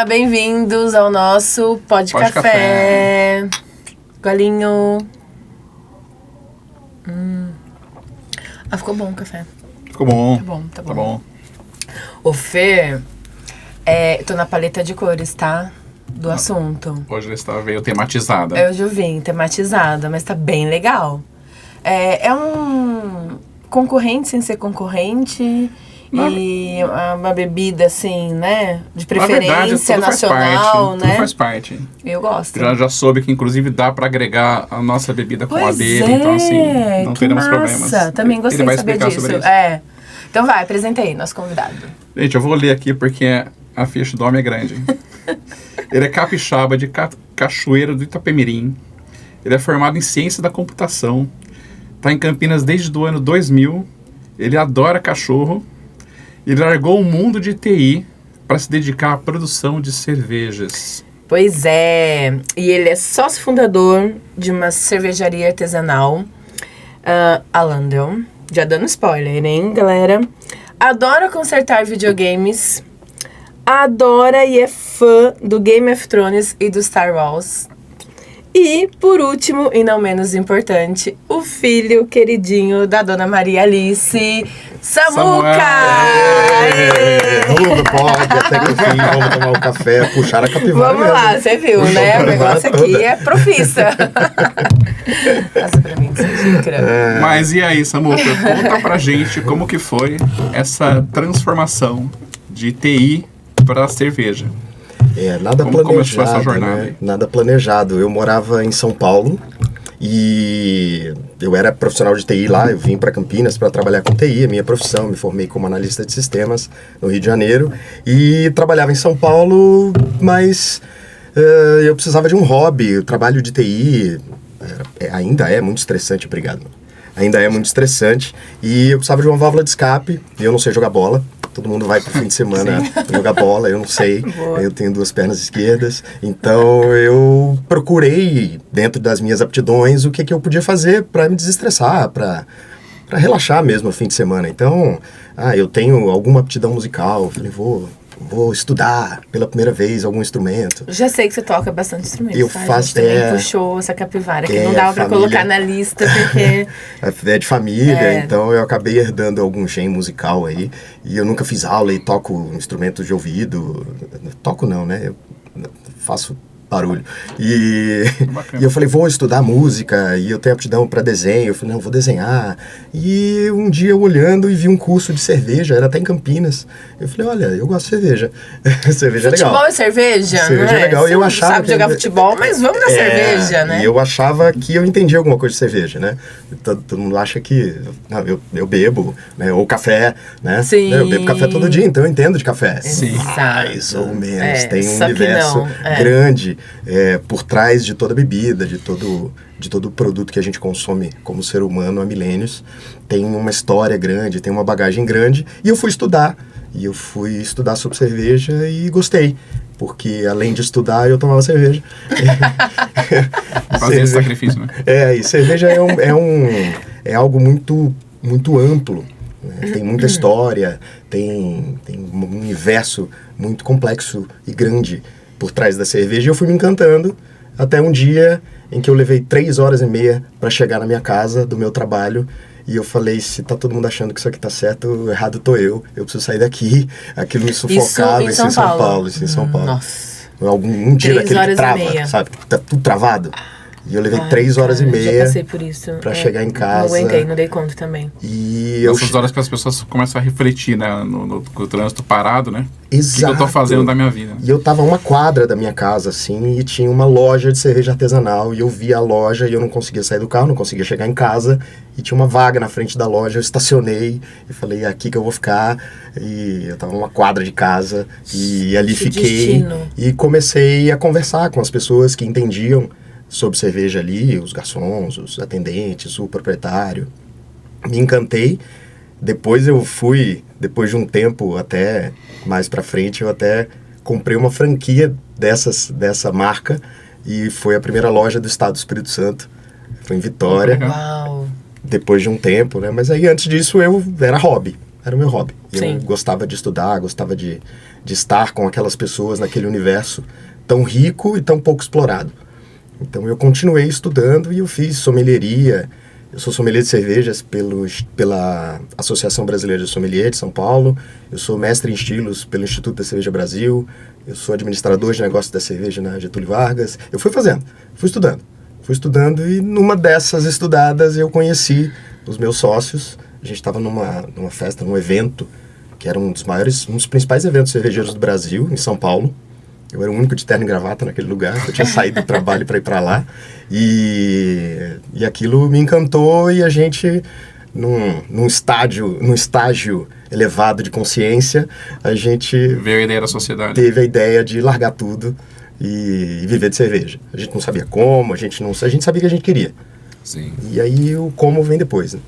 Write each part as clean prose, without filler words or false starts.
Olá, bem-vindos ao nosso Pode Café. Golinho. Ficou bom o café. Ficou bom. Tá bom, tá bom. Tá bom. O Fê, tô na paleta de cores, tá? Do assunto. Hoje ela veio tematizada. Eu já vim tematizada, mas tá bem legal. É um concorrente sem ser concorrente e uma bebida, assim, né? De preferência nacional, né? Tudo faz parte. Eu gosto. Já soube que, inclusive, dá pra agregar a nossa bebida com a dele. É, Então, assim, não teremos massa. problemas. Também gostei Ele vai de saber explicar disso. sobre isso. Então vai, apresenta aí, nosso convidado. Gente, eu vou ler aqui porque a ficha do homem é grande. Ele é capixaba de Cachoeira do Itapemirim. Ele é formado em Ciência da Computação. Está em Campinas desde o ano 2000. Ele adora cachorro. Ele largou o mundo de TI para se dedicar à produção de cervejas. Pois é. E ele é sócio fundador de uma cervejaria artesanal, a Landel. Já dando spoiler, hein, galera? Adora consertar videogames. Adora e é fã do Game of Thrones e do Star Wars. E, por último, e não menos importante, o filho queridinho da Dona Maria Alice, Samuca! Tudo pode, até que enfim, vamos tomar um café, puxar a capivara. Vamos lá, você viu, né? O negócio aqui é profissa. Passa pra mim, xícara. Mas e aí, Samuca, conta pra gente como que foi essa transformação de TI para cerveja. Nada Como planejado, começou essa jornada, né? aí? Nada planejado. Eu morava em São Paulo e eu era profissional de TI lá. Eu vim para Campinas para trabalhar com TI, a minha profissão. Me formei como analista de sistemas no Rio de Janeiro e trabalhava em São Paulo, mas eu precisava de um hobby. O trabalho de TI ainda é muito estressante, obrigado. Ainda é muito estressante e eu precisava de uma válvula de escape. E eu não sei jogar bola. Todo mundo vai pro fim de semana jogar bola, eu não sei. Boa. Eu tenho 2 pernas esquerdas. Então eu procurei, dentro das minhas aptidões, o que eu podia fazer para me desestressar, para relaxar mesmo no fim de semana. Então, eu tenho alguma aptidão musical. Falei, vou estudar pela primeira vez algum instrumento. Já sei que você toca bastante instrumento. Eu tá? faço, A gente também puxou essa capivara, que não dava pra família. colocar na lista, porque... É de família, então eu acabei herdando algum gen musical aí. E eu nunca fiz aula e toco instrumento de ouvido. Toco não, né? Eu faço barulho. E eu falei, vou estudar música, e eu tenho aptidão para desenho. Eu falei, não, vou desenhar. E um dia eu olhando e vi um curso de cerveja, era até em Campinas. Eu falei, olha, eu gosto de cerveja. Cerveja é legal. Futebol e cerveja, Cerveja não é? é legal. Você Eu não achava sabe jogar futebol, mas vamos na cerveja, né? E eu achava que eu entendia alguma coisa de cerveja, né? Todo mundo acha que eu bebo, né? Ou café, né? Sim. Eu bebo café todo dia, então eu entendo de café. Sim. Mais ou menos. Tem um só que universo não, grande por trás de toda bebida, de todo produto que a gente consome como ser humano há milênios. Tem uma história grande, tem uma bagagem grande. E eu fui estudar. E eu fui estudar sobre cerveja e gostei. Porque além de estudar, eu tomava cerveja. Fazer esse sacrifício, né? E cerveja é algo muito, muito amplo. Né? Tem muita história, tem um universo muito complexo e grande por trás da cerveja. E eu fui me encantando até um dia em que eu levei 3 horas e meia para chegar na minha casa do meu trabalho. E eu falei, se tá todo mundo achando que isso aqui tá certo, errado tô eu preciso sair daqui. Aquilo me sufocava. Isso em São Paulo? Isso em São Paulo. Nossa. Um dia 3 daquele horas que e trava, meia. sabe? Tá tudo travado. E eu levei 3 horas e meia. Já passei por isso. Pra chegar em casa. Não aguentei, não dei conta também. E Essas horas que as pessoas começam a refletir, né? Com o trânsito parado, né? Exato. O que eu tô fazendo da minha vida? E eu tava a 1 quadra da minha casa, assim, e tinha uma loja de cerveja artesanal. E eu via a loja e eu não conseguia sair do carro, não conseguia chegar em casa. E tinha uma vaga na frente da loja, eu estacionei e falei, é aqui que eu vou ficar. E eu tava a 1 quadra de casa e ali fiquei. Destino. E comecei a conversar com as pessoas que entendiam sobre cerveja ali, os garçons, os atendentes, o proprietário. Me encantei. Depois de um tempo até mais pra frente, eu até comprei uma franquia dessa marca e foi a primeira loja do estado do Espírito Santo. Foi em Vitória. Uau! Depois de um tempo, né? Mas aí antes disso eu era hobby. era o meu hobby. Sim. Eu gostava de estudar, gostava de estar com aquelas pessoas naquele universo tão rico e tão pouco explorado. Então eu continuei estudando e eu fiz sommelieria. Eu sou sommelier de cervejas pela Associação Brasileira de Sommelier de São Paulo. Eu sou mestre em estilos pelo Instituto da Cerveja Brasil. Eu sou administrador de negócios da cerveja na Getúlio Vargas. Eu fui estudando e numa dessas estudadas eu conheci os meus sócios. A gente estava numa festa, num evento, que era um dos principais eventos cervejeiros do Brasil, em São Paulo. Eu era o único de terno e gravata naquele lugar, eu tinha saído do trabalho para ir para lá. E aquilo me encantou e a gente, num estágio elevado de consciência, a gente... Veio a ideia da sociedade. Teve a ideia de largar tudo e viver de cerveja. A gente não sabia como, a gente sabia que a gente queria. Sim. E aí o como vem depois, né?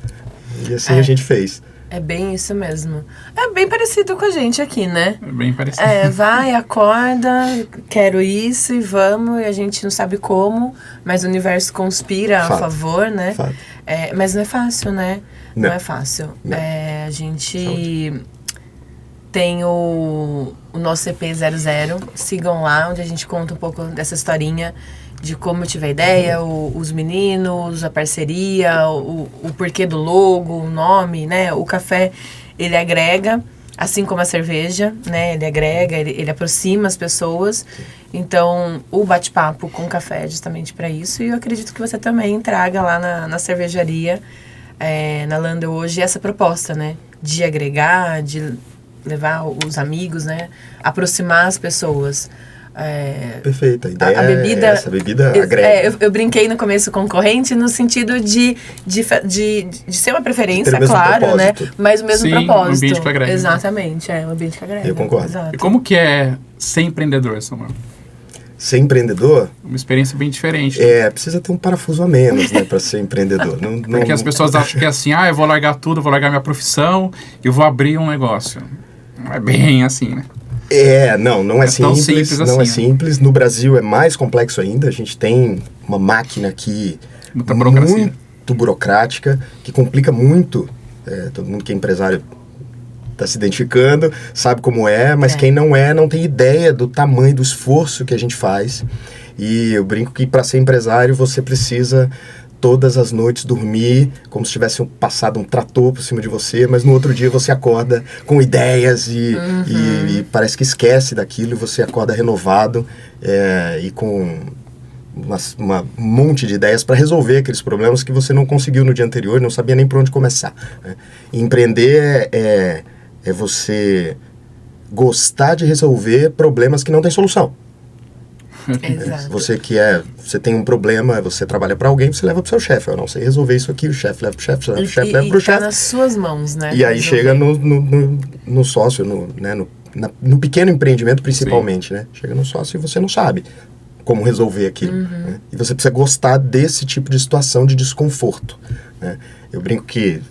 E assim a gente fez. É bem isso mesmo. É bem parecido com a gente aqui, né? É bem parecido. Vai, acorda, quero isso e vamos, e a gente não sabe como, mas o universo conspira a favor, né? Fato. Mas não é fácil, né? Não é fácil. Não. A gente tem o nosso EP00, sigam lá, onde a gente conta um pouco dessa historinha de como eu tive a ideia, os meninos, a parceria, o porquê do logo, o nome, né? O café, ele agrega, assim como a cerveja, né? Ele agrega, ele aproxima as pessoas. Então, o bate-papo com café é justamente para isso. E eu acredito que você também traga lá na cervejaria, na Landel hoje, essa proposta, né? De agregar, de levar os amigos, né? Aproximar as pessoas. Perfeito, a ideia a bebida, essa bebida agrega. Eu brinquei no começo concorrente no sentido de ser uma preferência, claro, né? Mas o mesmo propósito. Um ambiente que agrega. Exatamente, um ambiente que agrega. Eu concordo. Exato. E como que é ser empreendedor, Samuel? Ser empreendedor... Uma experiência bem diferente. Precisa ter um parafuso a menos, né, para ser empreendedor. Porque as pessoas acham que é assim, eu vou largar tudo, vou largar minha profissão e vou abrir um negócio. Não é bem assim, né? Não é simples, não é simples. No Brasil é mais complexo ainda. A gente tem uma máquina aqui muita burocracia. Muito burocrática, que complica muito. Todo mundo que é empresário está se identificando, sabe como mas quem não tem ideia do tamanho do esforço que a gente faz. E eu brinco que para ser empresário você precisa todas as noites dormir como se tivesse passado um trator por cima de você, mas no outro dia você acorda com ideias e parece que esquece daquilo e você acorda renovado e com um monte de ideias para resolver aqueles problemas que você não conseguiu no dia anterior, não sabia nem por onde começar. Né? E empreender é você gostar de resolver problemas que não têm solução. Exato. Você tem um problema, você trabalha para alguém, você leva pro seu chefe. Eu não sei resolver isso aqui, o chefe leva pro chefe, o chefe leva pro chefe. Tá nas suas mãos, né? E aí chega no sócio, no pequeno empreendimento principalmente, né? Chega no sócio e você não sabe como resolver aquilo. Né? E você precisa gostar desse tipo de situação de desconforto. Né? Eu brinco que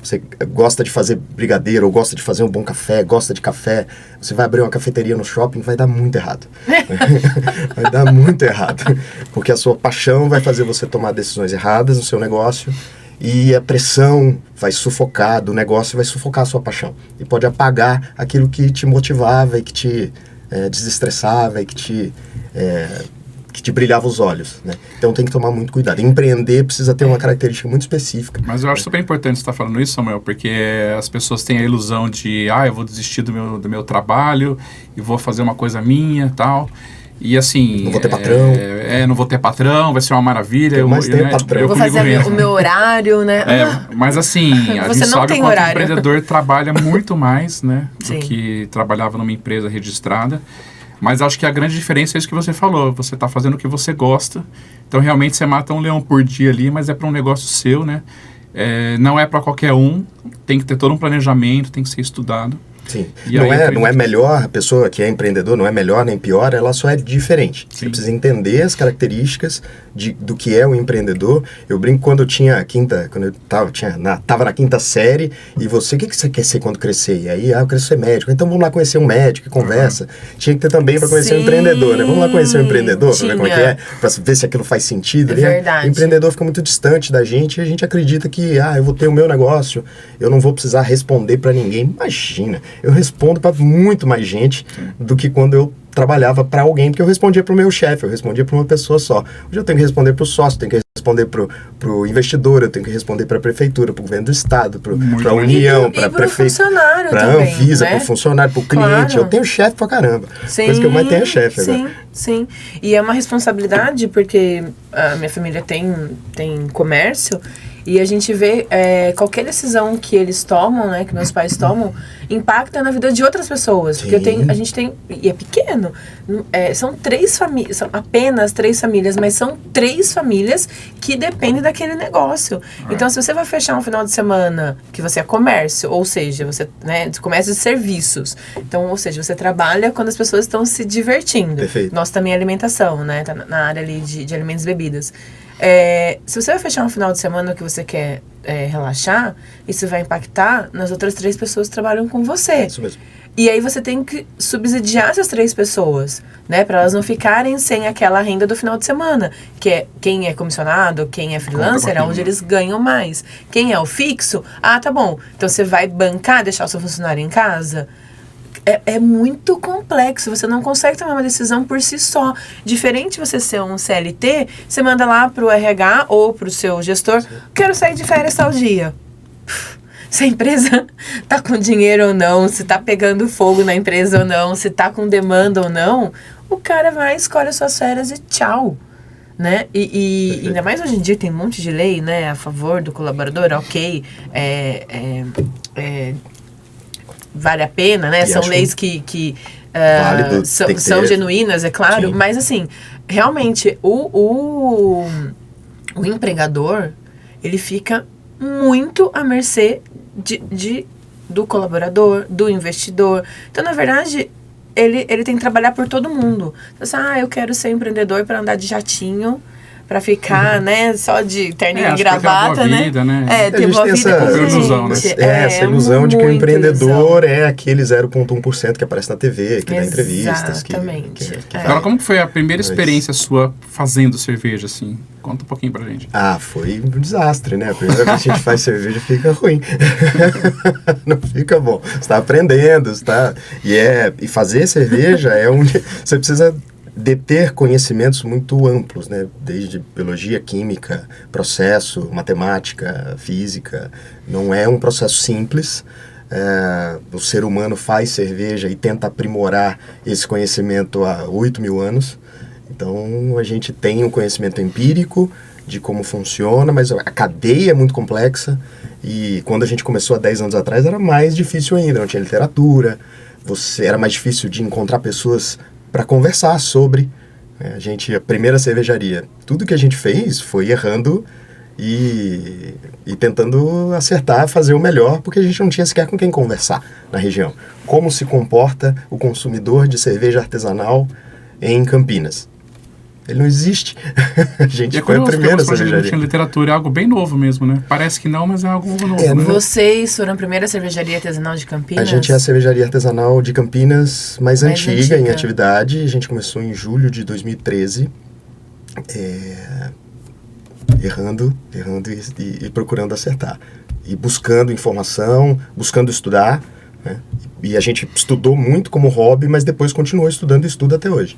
você gosta de fazer brigadeiro, ou gosta de fazer um bom café, gosta de café, você vai abrir uma cafeteria no shopping, vai dar muito errado. Vai dar muito errado. Porque a sua paixão vai fazer você tomar decisões erradas no seu negócio e a pressão vai sufocar do negócio, vai sufocar a sua paixão. E pode apagar aquilo que te motivava e que te desestressava e que te brilhava os olhos, né? Então tem que tomar muito cuidado. Empreender precisa ter uma característica muito específica. Mas eu acho super importante você estar falando isso, Samuel, porque as pessoas têm a ilusão de eu vou desistir do meu trabalho e vou fazer uma coisa minha e tal. E assim... Não vou ter patrão. Não vou ter patrão, vai ser uma maravilha. Mas tem patrão. Eu vou fazer o meu horário, né? Mas assim, a gente sabe que o empreendedor trabalha muito mais, né? Do que trabalhava numa empresa registrada. Mas acho que a grande diferença é isso que você falou. Você está fazendo o que você gosta. Então, realmente, você mata um leão por dia ali, mas é para um negócio seu, né? Não é para qualquer um. Tem que ter todo um planejamento, tem que ser estudado. Sim. E Não aí, é melhor, a pessoa que é empreendedor não é melhor nem pior, ela só é diferente. Sim. Você precisa entender as características do que é o empreendedor. Eu brinco quando eu tinha quando eu tava na quinta série, e você, o que você quer ser quando crescer? E aí, eu quero ser médico. Então vamos lá conhecer um médico, conversa. Tinha que ter também para conhecer um empreendedor, né? Vamos lá conhecer um empreendedor, para ver como é que é, para ver se aquilo faz sentido. É verdade. O empreendedor fica muito distante da gente, e a gente acredita que, eu vou ter o meu negócio, eu não vou precisar responder para ninguém. Imagina, eu respondo para muito mais gente do que quando eu trabalhava para alguém, porque eu respondia para o meu chefe, eu respondia para uma pessoa só. Hoje eu tenho que responder para o sócio, tenho que responder para o investidor, eu tenho que responder para a prefeitura, para o governo do estado, para a União, para a prefeitura, para a Anvisa, né? para o funcionário, para o cliente. Claro. Eu tenho chefe pra caramba. Sim, Coisa que eu mais tenho é chefe agora. Sim. E é uma responsabilidade, porque a minha família tem comércio, e a gente vê qualquer decisão que eles tomam, né, que meus pais tomam, impacta na vida de outras pessoas. Sim. Porque a gente tem, e é pequeno, são 3 famílias, são apenas 3 famílias, mas são 3 famílias que dependem daquele negócio. Então, se você vai fechar um final de semana, que você é comércio, ou seja, você, né, comércio de serviços. Então, ou seja, você trabalha quando as pessoas estão se divertindo. Perfeito. Nós também é alimentação, né, tá na área ali de alimentos e bebidas. Se você vai fechar um final de semana que você quer relaxar, isso vai impactar nas outras 3 pessoas que trabalham com você. Isso mesmo. E aí você tem que subsidiar essas 3 pessoas, né? Para elas não ficarem sem aquela renda do final de semana. Que é quem é comissionado, quem é freelancer, é onde eles ganham mais. Quem é o fixo, tá bom. Então você vai bancar, deixar o seu funcionário em casa? É muito complexo, você não consegue tomar uma decisão por si só. Diferente você ser um CLT, você manda lá pro RH ou pro seu gestor, quero sair de férias tal dia. Se a empresa tá com dinheiro ou não, se tá pegando fogo na empresa ou não, se tá com demanda ou não, o cara vai, escolhe as suas férias e tchau. Né? E ainda mais hoje em dia tem um monte de lei, né, a favor do colaborador, ok, vale a pena, né? São leis que são genuínas, é claro. Sim. Mas, assim, realmente, o empregador, ele fica muito à mercê do colaborador, do investidor. Então, na verdade, ele tem que trabalhar por todo mundo. Então, eu quero ser empreendedor para andar de jatinho, para ficar, né, só de terninho e gravata, ter uma boa vida, né? Ter boa vida essa ilusão, né? Essa ilusão de que o empreendedor é aquele 0,1% que aparece na TV, que dá entrevistas. Exatamente. Agora, como foi a primeira experiência sua fazendo cerveja, assim? Conta um pouquinho pra gente. Foi um desastre, né? A primeira vez que a gente faz cerveja fica ruim. Não fica bom. Você tá aprendendo, E fazer cerveja você precisa deter conhecimentos muito amplos, né? Desde biologia, química, processo, matemática, física. Não é um processo simples. O ser humano faz cerveja e tenta aprimorar esse conhecimento há 8.000 anos. Então, a gente tem um conhecimento empírico de como funciona, mas a cadeia é muito complexa. E quando a gente começou há 10 anos atrás, era mais difícil ainda. Não tinha literatura, era mais difícil de encontrar pessoas para conversar sobre. A primeira cervejaria, tudo que a gente fez foi errando e tentando acertar, fazer o melhor, porque a gente não tinha sequer com quem conversar na região. Como se comporta o consumidor de cerveja artesanal em Campinas? Ele não existe. A gente foi a primeira cervejaria. Não tinha literatura, é algo bem novo mesmo, né? Parece que não, mas é algo novo. Né? Vocês foram a primeira cervejaria artesanal de Campinas? A gente é a cervejaria artesanal de Campinas mais antiga em atividade. A gente começou em julho de 2013. Errando e procurando acertar. E buscando informação, buscando estudar. Né? E a gente estudou muito como hobby, mas depois continuou estudando e estuda até hoje.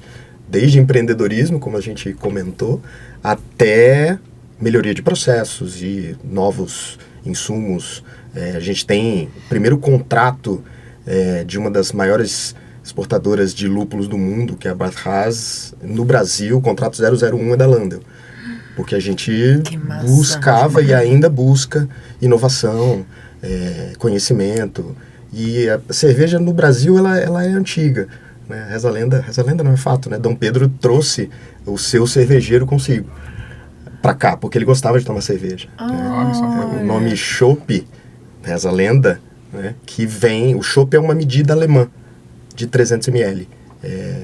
Desde empreendedorismo, como a gente comentou, até melhoria de processos e novos insumos. A gente tem o primeiro contrato de uma das maiores exportadoras de lúpulos do mundo, que é a Bathraz, no Brasil. O contrato 001 é da Landel. Porque a gente buscava e ainda busca inovação, conhecimento. E a cerveja no Brasil ela é antiga. Né? Reza a lenda não é fato, né? Dom Pedro trouxe o seu cervejeiro consigo para cá, porque ele gostava de tomar cerveja. O nome chopp, reza a lenda, né, que vem... O chopp é uma medida alemã de 300 ml.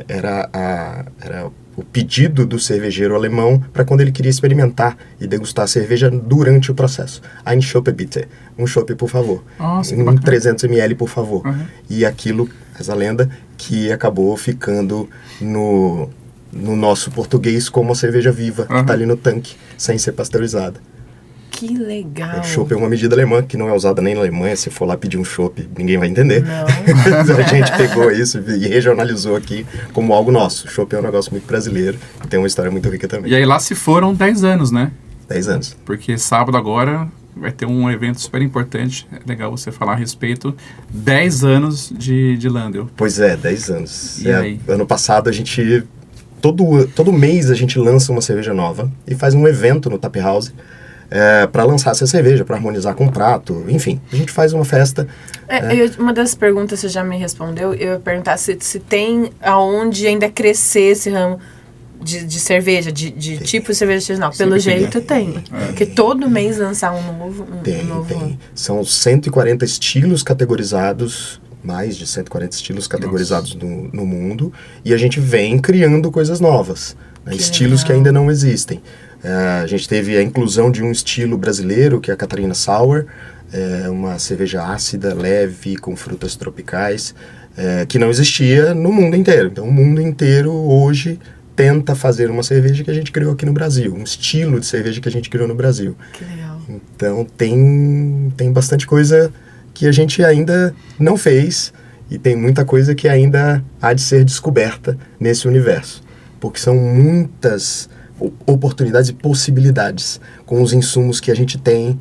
Era o pedido do cervejeiro alemão para quando ele queria experimentar e degustar a cerveja durante o processo. Ein Chopp bitte. Um chopp, por favor. Nossa, que Um bacana. 300 ml, por favor. Uhum. E aquilo, essa lenda, que acabou ficando no nosso português como a cerveja viva, que Uhum. está ali no tanque, sem ser pasteurizada. Que legal. O chopp é uma medida alemã que não é usada nem na Alemanha. Se for lá pedir um chopp, ninguém vai entender. Não. A gente pegou isso e regionalizou aqui como algo nosso. O chopp é um negócio muito brasileiro e tem uma história muito rica também. E aí lá se foram 10 anos, né? 10 anos. Porque sábado agora vai ter um evento super importante. É legal você falar a respeito. 10 anos de Landel. Pois é, 10 anos. E aí? Ano passado a gente... Todo mês a gente lança uma cerveja nova e faz um evento no Tap House para lançar essa cerveja, para harmonizar com o prato. Enfim, a gente faz uma festa. Uma das perguntas você já me respondeu, eu ia perguntar se tem aonde ainda crescer esse ramo de cerveja, de tipo de cerveja artesanal. Pelo Sempre jeito tem. Porque todo mês lançar um novo... Tem. São 140 estilos categorizados, mais de 140 estilos categorizados no mundo, e a gente vem criando coisas novas, né? Estilos legal. que ainda não existem. A gente teve a inclusão de um estilo brasileiro, que é a Catarina Sour, uma cerveja ácida, leve, com frutas tropicais, que não existia no mundo inteiro. Então, o mundo inteiro hoje tenta fazer uma cerveja que a gente criou aqui no Brasil, um estilo de cerveja que a gente criou no Brasil. Que legal. Então, tem bastante coisa que a gente ainda não fez e tem muita coisa que ainda há de ser descoberta nesse universo, porque são muitas oportunidades e possibilidades com os insumos que a gente tem.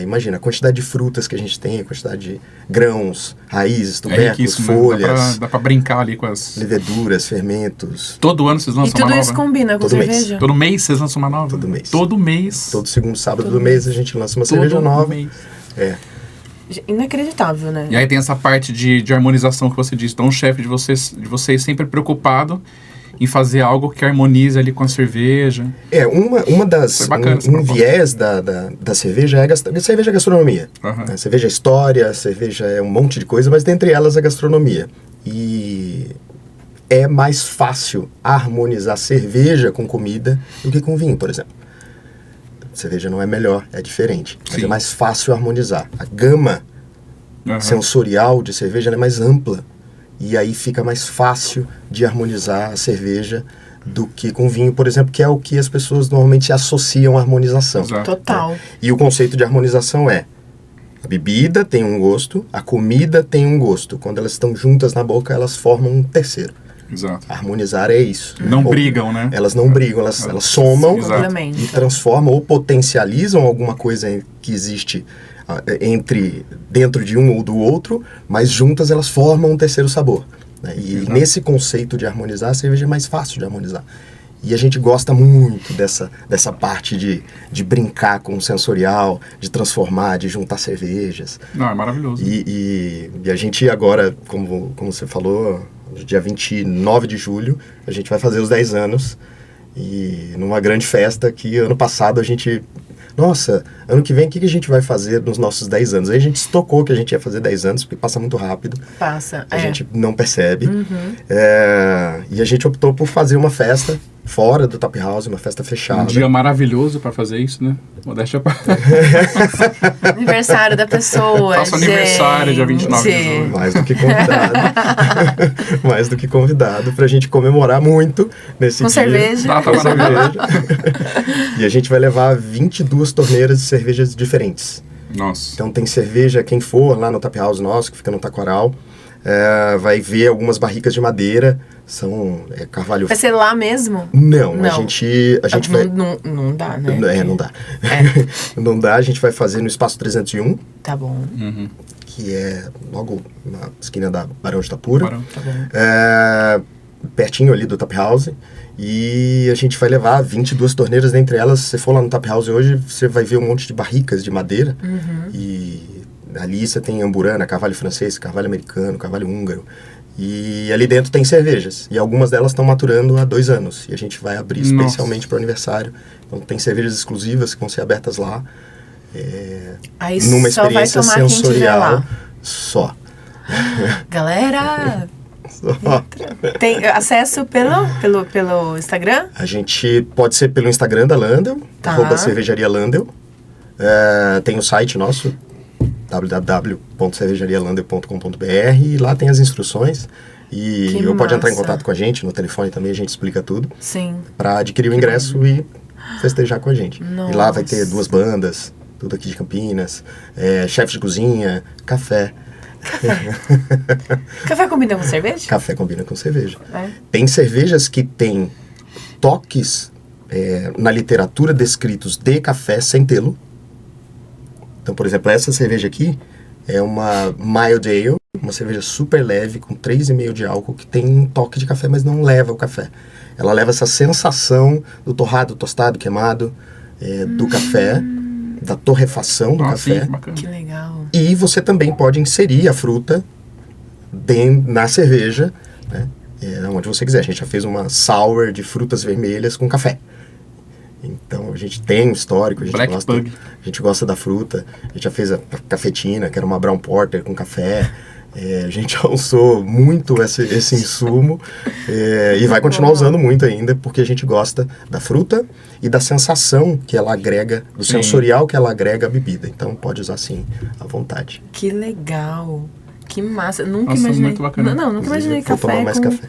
Imagina, a quantidade de frutas que a gente tem, a quantidade de grãos, raízes, tubérculos, riquíssimo, né? folhas, Dá pra brincar ali com as... leveduras, fermentos. Todo ano vocês E lançam uma tudo nova? isso combina com Todo mês. cerveja? Todo mês vocês lançam uma nova? Todo mês. Todo mês. Todo segundo sábado Todo do mês a gente lança uma Todo cerveja nova. mês. Inacreditável, né? E aí tem essa parte de harmonização que você disse. Então o chefe de vocês sempre preocupado em fazer algo que harmonize ali com a cerveja. Uma das... Foi bacana essa Um proposta. viés da cerveja cerveja é gastronomia. Aham. Né? Cerveja é história, cerveja é um monte de coisa, mas dentre elas a gastronomia. E é mais fácil harmonizar cerveja com comida do que com vinho, por exemplo. Cerveja não é melhor, é diferente. Mas Sim. é mais fácil harmonizar. A gama Aham. sensorial de cerveja ela é mais ampla. E aí fica mais fácil de harmonizar a cerveja do que com vinho, por exemplo, que é o que as pessoas normalmente associam à harmonização. Exato. Total. E o conceito de harmonização é: a bebida tem um gosto, a comida tem um gosto. Quando elas estão juntas na boca, elas formam um terceiro. Exato. Harmonizar é isso. Não Ou- brigam, né? Elas não brigam, elas somam Exato. Complemento. e transformam ou potencializam alguma coisa que existe dentro de um ou do outro, mas juntas elas formam um terceiro sabor, né? E Exato. nesse conceito de harmonizar, a cerveja é mais fácil de harmonizar. E a gente gosta muito dessa parte de brincar com o sensorial, de transformar, de juntar cervejas. Não, é maravilhoso. E a gente agora, como você falou, no dia 29 de julho, a gente vai fazer os 10 anos. E numa grande festa que ano passado a gente... Nossa, ano que vem o que a gente vai fazer nos nossos 10 anos? Aí a gente se tocou que a gente ia fazer 10 anos, porque passa muito rápido. Passa. A gente não percebe. Uhum. E a gente optou por fazer uma festa fora do Tap House, uma festa fechada. Um dia maravilhoso pra fazer isso, né? Modéstia pra... Aniversário da pessoa. Faço aniversário dia 29 de julho. Mais do que convidado. Mais do que convidado pra gente comemorar muito nesse Com dia. cerveja. Tá Com maravilhoso. cerveja. E a gente vai levar 22 torneiras de cervejas diferentes. Nossa. Então tem cerveja, quem for lá no Tap House nosso, que fica no Taquaral, vai ver algumas barricas de madeira, são carvalho... Vai ser lá mesmo? Não, Não. a gente vai... Não dá, né? Não dá. É. Não dá, a gente vai fazer no Espaço 301, Tá bom. Uhum. que é logo na esquina da Barão de Itapura. Barão. Tá bom. Pertinho ali do Tap House. E a gente vai levar 22 torneiras, dentre elas, se você for lá no Tap House hoje, você vai ver um monte de barricas de madeira. Uhum. E ali você tem amburana, carvalho francês, carvalho americano, carvalho húngaro. E ali dentro tem cervejas. E algumas delas estão maturando há 2 anos. E a gente vai abrir Nossa. especialmente para o aniversário. Então tem cervejas exclusivas que vão ser abertas lá. Aí Numa só vai experiência tomar quem tiver sensorial lá. Só. Galera, Só. tem acesso pelo Instagram? A gente pode ser pelo Instagram da Landel, Tá. @cervejaria Landel. Tem o site nosso, www.cervejarialandel.com.br, e lá tem as instruções. E Que pode entrar em massa. contato com a gente, no telefone também a gente explica tudo, Sim. para adquirir o ingresso e festejar com a gente. E lá vai ter Nossa. 2 bandas, tudo aqui de Campinas, chefe de cozinha, café. Café combina com cerveja? Café combina com cerveja. É. Tem cervejas que têm toques na literatura descritos de café sem tê-lo. Então, por exemplo, essa cerveja aqui é uma Mild Ale, uma cerveja super leve, com 3,5 de álcool, que tem um toque de café, mas não leva o café. Ela leva essa sensação do torrado, tostado, queimado, do café, da torrefação do café. Sim, bacana. Que legal. E você também pode inserir a fruta na cerveja, né? Onde você quiser. A gente já fez uma sour de frutas vermelhas com café. Então a gente tem um histórico, a gente gosta da fruta. A gente já fez a cafetina, que era uma brown porter com café. A gente já usou muito esse insumo e vai continuar usando muito ainda, porque a gente gosta da fruta e da sensação que ela agrega, do sensorial que ela agrega à bebida. Então pode usar sim, à vontade. Que legal. Que massa. Nunca Nossa, imaginei. muito bacana. Não, nunca imaginei Vou café tomar mais com... café.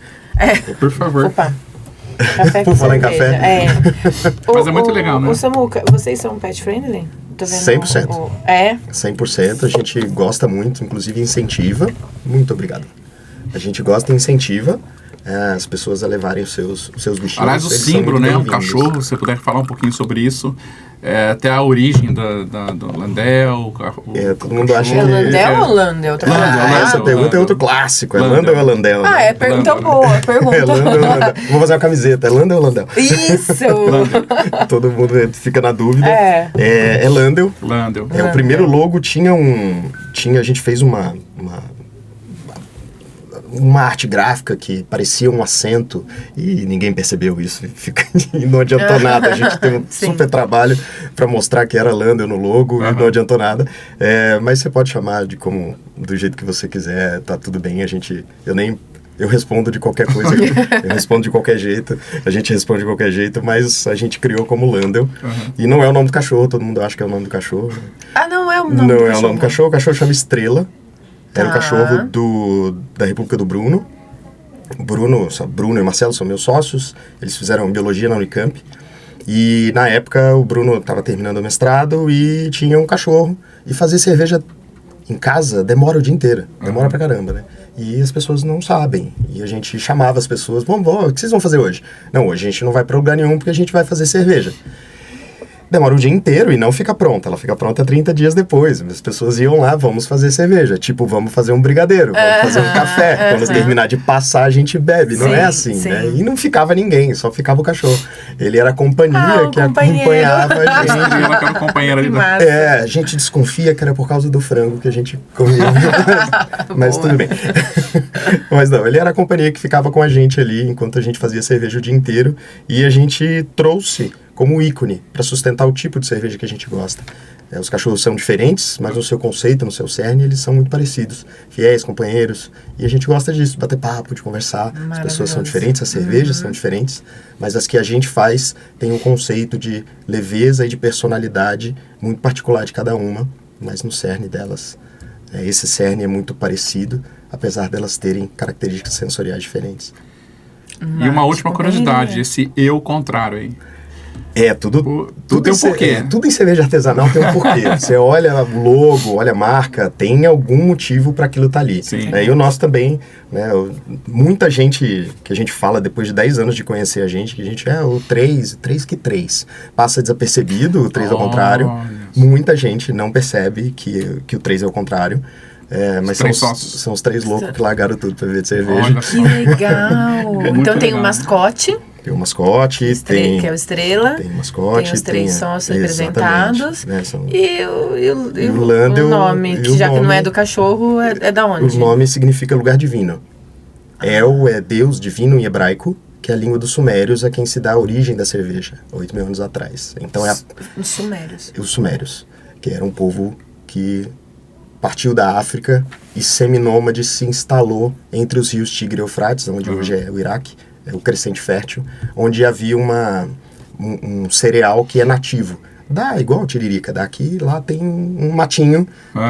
Por favor. Opa. Café com Por falar em cerveja. café. Mas é muito legal, né? O Samuca, vocês são pet friendly? Tô vendo 100%. É? 100%, a gente gosta muito, inclusive incentiva. Muito obrigado. A gente gosta e incentiva as pessoas a levarem os seus bichinhos. Aliás, o Eles são símbolo, muito né? Um bem-vindos. cachorro, se você puder falar um pouquinho sobre isso. Até a origem do Landel. Todo mundo acha É que... Landel ou Landel? Essa Landel, pergunta é Landel. outro clássico. É Landel. Landel ou é Landel? Ah, é pergunta Landel. boa. Pergunta. É Landel ou Landel. Vou fazer uma camiseta. É Landel ou Landel? Isso! Todo mundo fica na dúvida. É. É Landel. Landel. O primeiro logo tinha a gente fez uma arte gráfica que parecia um acento e ninguém percebeu isso. E não adiantou nada. A gente tem um Sim. super trabalho para mostrar que era Landel no logo e não adiantou nada. Mas você pode chamar do jeito que você quiser, tá tudo bem. Eu respondo de qualquer coisa, eu respondo de qualquer jeito, a gente responde de qualquer jeito, mas a gente criou como Landel. E não é o nome do cachorro, todo mundo acha que é o nome do cachorro. Ah, não é o nome Não do é o nome do cachorro, o cachorro chama Estrela. Era o Tá. cachorro da República do Bruno. Bruno e Marcelo são meus sócios, eles fizeram biologia na Unicamp. E na época o Bruno estava terminando o mestrado e tinha um cachorro. E fazer cerveja em casa demora o dia inteiro, demora pra caramba, né? E as pessoas não sabem. E a gente chamava as pessoas, vamos, o que vocês vão fazer hoje? Não, hoje a gente não vai pra lugar nenhum porque a gente vai fazer cerveja. Demora o dia inteiro e não fica pronta. Ela fica pronta 30 dias depois. As pessoas iam lá, vamos fazer cerveja. Tipo, vamos fazer um brigadeiro, vamos fazer um café. Quando terminar de passar, a gente bebe. Não é assim, sim. né? E não ficava ninguém, só ficava o cachorro. Ele era a companhia o que companheiro. acompanhava a gente. Estrela, que era companheira ali Que da... massa. A gente desconfia que era por causa do frango que a gente comia. Mas Boa. tudo bem. Mas não, ele era a companhia que ficava com a gente ali enquanto a gente fazia cerveja o dia inteiro. E a gente trouxe como ícone para sustentar o tipo de cerveja que a gente gosta. Os cachorros são diferentes, mas no seu conceito, no seu cerne, eles são muito parecidos. Fiéis, companheiros. E a gente gosta disso, de bater papo, de conversar. As pessoas são diferentes, as cervejas são diferentes, mas as que a gente faz tem um conceito de leveza e de personalidade muito particular de cada uma, mas no cerne delas. Esse cerne é muito parecido, apesar delas terem características sensoriais diferentes. E uma última curiosidade, esse eu contrário aí. Tudo tem um porquê. Tudo em cerveja artesanal tem um porquê. Você olha o logo, olha a marca, tem algum motivo para aquilo estar ali. Sim. E o nosso também, né? Muita gente que a gente fala depois de 10 anos de conhecer a gente, que a gente é o 3 que 3. Passa desapercebido, o 3 ao contrário. Muita gente não percebe que o 3 é o contrário. Mas são os 3 loucos que largaram tudo para beber de cerveja. Olha só. Que legal. Então tem legal. um mascote. Tem o mascote, Que é o Estrela. Tem o mascote. Tem os 3 sócios exatamente, representados. né, E o Landel, o nome, e que o já que não nome- é do cachorro, é da onde? O nome significa lugar divino. El é Deus divino em hebraico, que é a língua dos sumérios, a quem se dá a origem da cerveja, 8.000 anos atrás. Então Os sumérios. os sumérios, que era um povo que partiu da África e seminômade se instalou entre os rios Tigre e Eufrates, onde hoje é o Iraque, é o Crescente Fértil, onde havia um cereal que é nativo. Igual a tiririca, daqui lá tem um matinho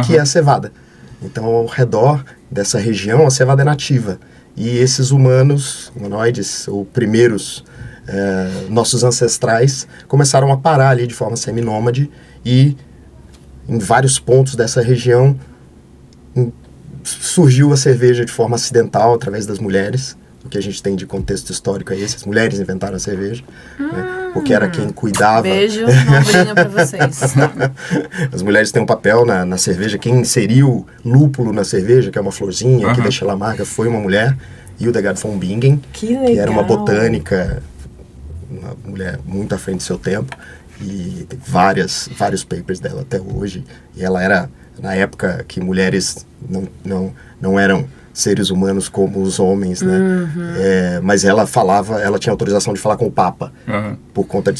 que é a cevada. Então, ao redor dessa região, a cevada é nativa. E esses humanoides, ou primeiros nossos ancestrais, começaram a parar ali de forma seminômade e em vários pontos dessa região surgiu a cerveja de forma acidental através das mulheres. O que a gente tem de contexto histórico é esse. As mulheres inventaram a cerveja, né? Porque era quem cuidava. Beijo, ombrinho pra vocês. As mulheres têm um papel na cerveja. Quem inseriu lúpulo na cerveja, que é uma florzinha, que deixa ela amarga, foi uma mulher, Hildegard von Bingen, que era uma botânica, uma mulher muito à frente do seu tempo. E tem vários papers dela até hoje. E ela era, na época que mulheres não eram seres humanos como os homens, né? Mas ela tinha autorização de falar com o Papa, por conta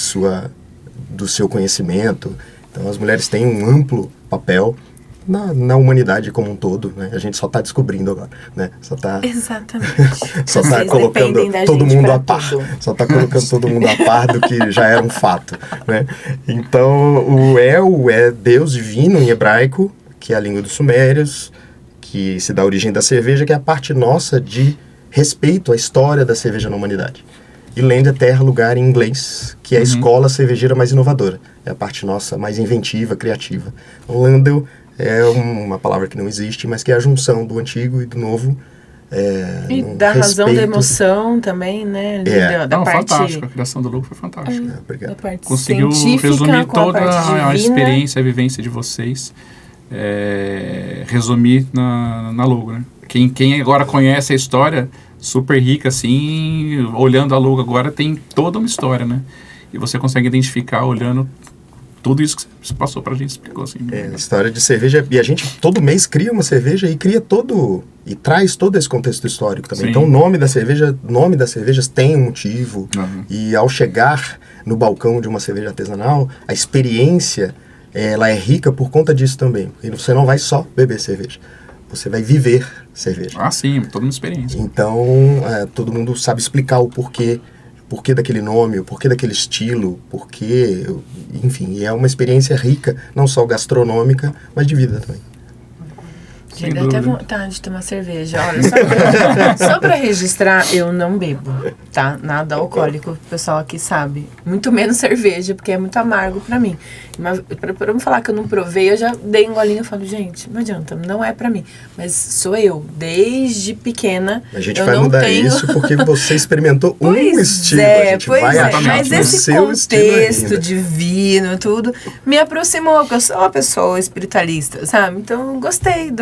do seu conhecimento. Então as mulheres têm um amplo papel na humanidade como um todo, né? A gente só está descobrindo agora, né? Exatamente. Só está colocando todo mundo a par. Só está colocando todo mundo a par do que já era um fato, né? Então o El é Deus divino em hebraico, que é a língua dos sumérios, que se dá a origem da cerveja, que é a parte nossa de respeito à história da cerveja na humanidade. E Land é terra, lugar em inglês, que é a escola cervejeira mais inovadora. É a parte nossa mais inventiva, criativa. Landel é uma palavra que não existe, mas que é a junção do antigo e do novo. E da razão da emoção também, né? Da parte... Fantástico, a criação do lucro foi fantástica. Obrigado. Conseguiu resumir toda a experiência, a vivência de vocês. Resumir na logo, né? Quem agora conhece a história super rica, assim, olhando a logo agora, tem toda uma história, né? E você consegue identificar olhando tudo isso que você passou pra gente, explicou assim. História de cerveja, e a gente todo mês cria uma cerveja e traz todo esse contexto histórico também. Sim. Então o nome das cervejas tem um motivo, e ao chegar no balcão de uma cerveja artesanal, a experiência ela é rica por conta disso também. E você não vai só beber cerveja, você vai viver cerveja. Sim, toda uma experiência. Então, todo mundo sabe explicar o porquê daquele nome, o porquê daquele estilo, enfim, é uma experiência rica, não só gastronômica, mas de vida também. Gente, dá até vontade de tomar cerveja. Olha, só pra registrar, eu não bebo, tá? Nada alcoólico, o pessoal aqui sabe. Muito menos cerveja, porque é muito amargo pra mim. Mas pra me falar que eu não provei, eu já dei um golinho e falo, gente, não adianta, não é pra mim. Mas sou eu, desde pequena. A gente vai mudar isso porque você experimentou um estilo. A gente vai achar mas esse contexto divino, tudo, me aproximou, porque eu sou uma pessoa espiritualista, sabe? Então, gostei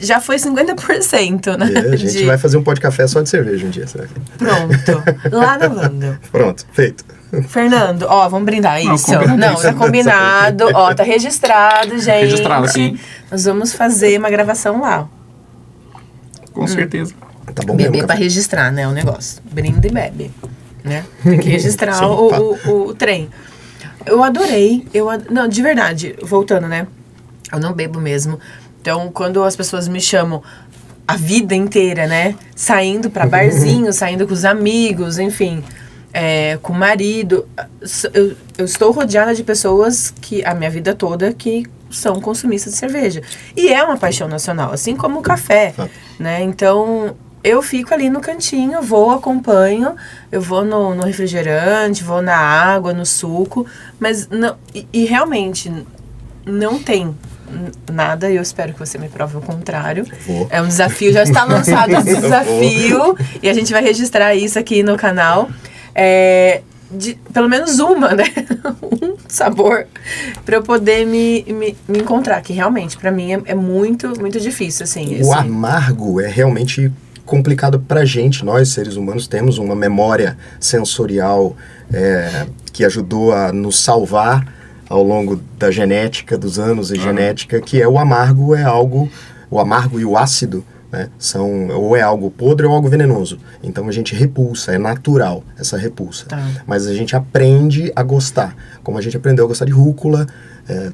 já foi 50%, né? A gente vai fazer um pó de café só de cerveja um dia, será que? Pronto. Lá na Wanda. Pronto, feito. Fernando, vamos brindar isso. Não, tá combinado. Tá registrado, gente. Registrado, sim. Nós vamos fazer uma gravação lá. Com certeza. Tá bom beber mesmo, pra registrar, né, o negócio. Brinda e bebe, né? Tem que registrar o trem. Eu adorei. Não, de verdade, voltando, né? Eu não bebo mesmo. Então, quando as pessoas me chamam a vida inteira, né? Saindo pra barzinho, saindo com os amigos, enfim, com o marido. Eu estou rodeada de pessoas a minha vida toda, que são consumistas de cerveja. E é uma paixão nacional, assim como o café, né? Então, eu fico ali no cantinho, acompanho, eu vou no refrigerante, vou na água, no suco, mas não, e realmente não tem nada, e eu espero que você me prove o contrário. É um desafio, já está lançado esse desafio, e a gente vai registrar isso aqui no canal. Pelo menos uma, né? Um sabor, para eu poder me encontrar, que realmente, para mim, é muito, muito difícil, assim. O amargo é realmente complicado pra gente. Nós, seres humanos, temos uma memória sensorial que ajudou a nos salvar ao longo da genética, dos anos e genética, que o amargo é algo, o amargo e o ácido né? Ou é algo podre ou algo venenoso. Então a gente repulsa, é natural essa repulsa. Tá. Mas a gente aprende a gostar. Como a gente aprendeu a gostar de rúcula,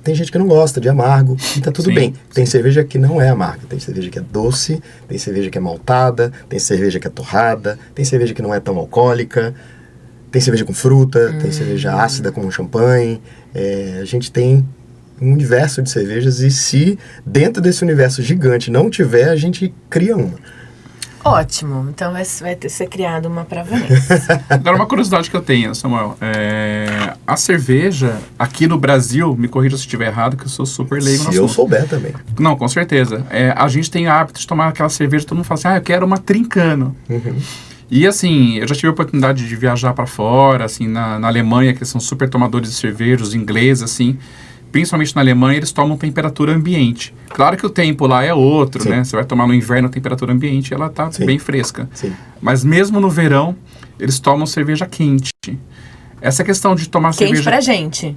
tem gente que não gosta de amargo, e tá tudo Sim, bem. Tem cerveja que não é amarga, tem cerveja que é doce, tem cerveja que é maltada, tem cerveja que é torrada, tem cerveja que não é tão alcoólica, tem cerveja com fruta, tem cerveja ácida como champanhe. A gente tem um universo de cervejas, e se dentro desse universo gigante não tiver, a gente cria uma. Ótimo. Então vai ser criada uma pra Vanessa. Agora, uma curiosidade que eu tenho, Samuel. A cerveja, aqui no Brasil, me corrija se eu estiver errado, que eu sou super leigo no Se eu assunto. souber também. Não, com certeza. A gente tem o hábito de tomar aquela cerveja, todo mundo fala assim, eu quero uma trincano. E assim, eu já tive a oportunidade de viajar para fora, assim, na Alemanha, que são super tomadores de cerveja, os ingleses, assim, principalmente na Alemanha, eles tomam temperatura ambiente. Claro que o tempo lá é outro, Sim. né? Você vai tomar no inverno a temperatura ambiente, ela tá Sim. bem fresca. Sim. Mas mesmo no verão, eles tomam cerveja quente. Essa questão de tomar Quente cerveja... pra gente.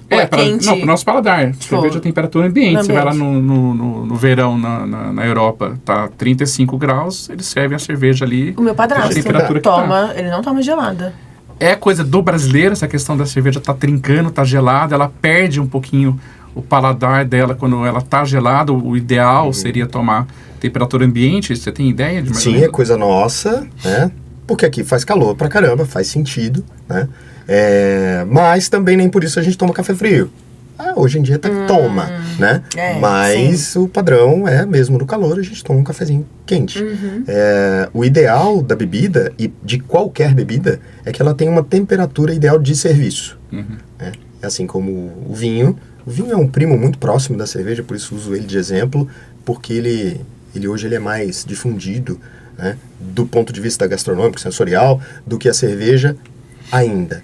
Ou é quente? Não, pro nosso paladar. Cerveja a temperatura ambiente. no Você vai lá ambiente. no verão na Europa, tá 35 graus, eles servem a cerveja ali. O meu a padrasto temperatura que toma, ele não toma gelada. É coisa do brasileiro, essa questão da cerveja tá trincando, tá gelada, ela perde um pouquinho o paladar dela quando ela tá gelada. O ideal seria tomar temperatura ambiente. Você tem ideia de mais ou Sim, é menos? coisa nossa, né? Porque aqui faz calor pra caramba, faz sentido, né? Mas também nem por isso a gente toma café frio. Hoje em dia até toma, né? Mas o padrão é mesmo no calor, a gente toma um cafezinho quente. O ideal da bebida, e de qualquer bebida, é que ela tenha uma temperatura ideal de serviço. Né? Assim como o vinho. O vinho é um primo muito próximo da cerveja, por isso uso ele de exemplo, porque ele hoje é mais difundido, né, do ponto de vista gastronômico, sensorial, do que a cerveja ainda.